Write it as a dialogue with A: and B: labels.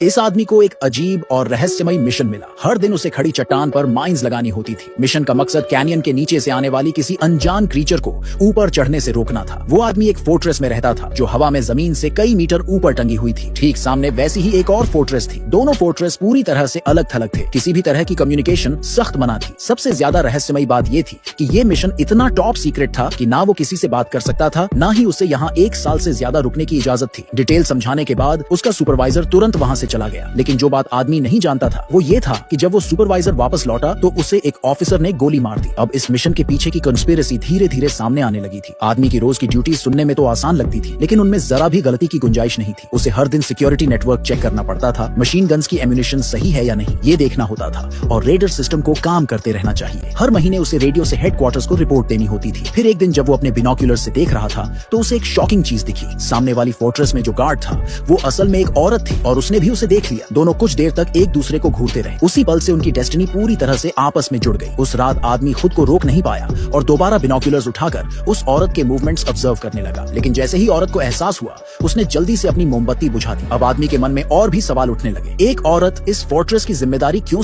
A: इस आदमी को एक अजीब और रहस्यमय मिशन मिला। हर दिन उसे खड़ी चट्टान पर माइंस लगानी होती थी। मिशन का मकसद कैनियन के नीचे से आने वाली किसी अनजान क्रीचर को ऊपर चढ़ने से रोकना था। वो आदमी एक फोर्ट्रेस में रहता था जो हवा में जमीन से कई मीटर ऊपर टंगी हुई थी। ठीक सामने वैसी ही एक और फोर्ट्रेस थी। दोनों फोर्ट्रेस पूरी तरह से अलग थलग थे। किसी भी तरह की कम्युनिकेशन सख्त मना थी। सबसे ज्यादा रहस्यमय बात ये थी कि ये मिशन इतना टॉप सीक्रेट था कि ना वो किसी से बात कर सकता था, ना ही उसे यहाँ 1 साल से ज्यादा रुकने की इजाजत थी। डिटेल समझाने के बाद उसका सुपरवाइजर तुरंत वहाँ से चला गया। लेकिन जो बात आदमी नहीं जानता था वो ये था कि जब वो सुपरवाइजर वापस लौटा तो उसे एक ऑफिसर ने गोली मार दी। अब इस मिशन के पीछे की कंस्पिरेसी धीरे धीरे सामने आने लगी थी। आदमी की रोज की ड्यूटी सुनने में तो आसान लगती थी, लेकिन उनमें जरा भी गलती की गुंजाइश नहीं थी। उसे हर दिन सिक्योरिटी नेटवर्क चेक करना पड़ता था, मशीन गन्स की एम्यूनिशन सही है या नहीं ये देखना होता था, और रेडर सिस्टम को काम करते रहना चाहिए। हर महीने उसे रेडियो से हेडक्वार्टर्स को रिपोर्ट देनी होती थी। फिर एक दिन जब वो अपने बिनोक्यूलर से देख रहा था तो उसे एक शॉकिंग चीज दिखी। सामने वाली फोर्ट्रेस में जो गार्ड था वो असल में एक औरत थी और उसने भी उसे देख लिया। दोनों कुछ देर तक एक दूसरे को घूरते रहे। उसी पल से उनकी डेस्टिनी पूरी तरह से आपस में जुड़ गई। उस रात आदमी खुद को रोक नहीं पाया और दोबारा बिनोक्यूलर्स उठाकर उस औरत के मूवमेंट्स ऑब्जर्व करने लगा। लेकिन जैसे ही औरत को एहसास हुआ उसने जल्दी से अपनी मोमबत्ती बुझा दी। अब आदमी के मन में और भी सवाल उठने लगे। एक औरत इस फोर्ट्रेस की जिम्मेदारी क्यों